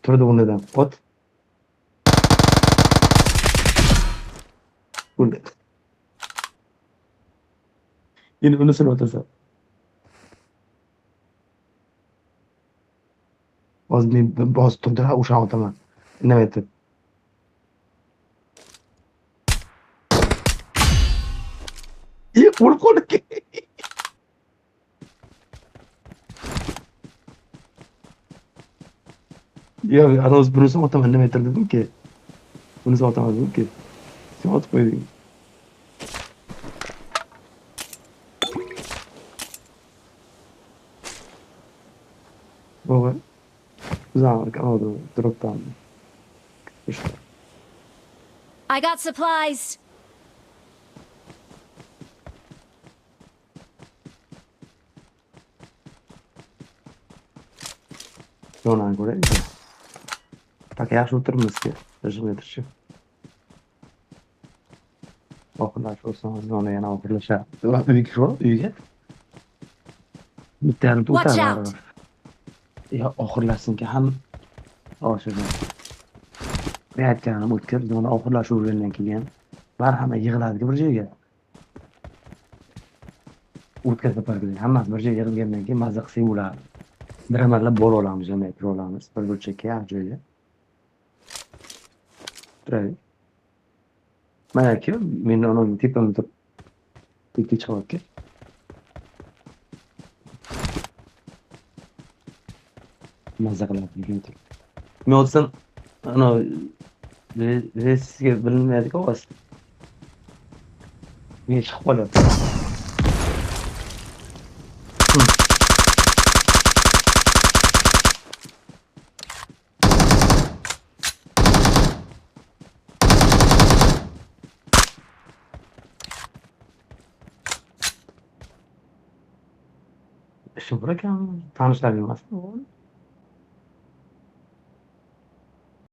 turdi o'rnidan. Ot. O'ldi. Endi unisini otasan. Hozir men bosib turdi, o'shani otaman. Indamay turib. O'lib qoldi. Yo'q, ana bunisini otaman indamay tur dedim-ki. Bunisini otaman dedim-ki. Sen otib qo'yding. Baba. Güzel, anladım. Drop'tan. İşte. I got supplies. Ona göre iyi. Tak yaxshi o'tiribmiz-ku. Rejimga oxirlash bo'lsin, yana oxirlashadi. Uyga bitta yarimta Watch o'tadi out. baribir. Yo, oxirlashsinki ham oshirgan. Aytganim o'tkir, yana oxirlashuvigandan keyin hamma yig'iladi bir joyga. O'tkazib bergan. Hammasi bir joyga yig'ilgandan keyin mazza qilsak bo'ladi. Bir amallab bor olamiz, yana tur olamiz. Bir burchakka har joyga. Turay. Mana-ku, men onun tepamda turib ikki chiqyapti. Mazza qiladi degan. Men o'tsam ana resga bilinmaydi-ku ovoz. Men chiqib qolyapti. İşim bırakın, tanışlar bilmez.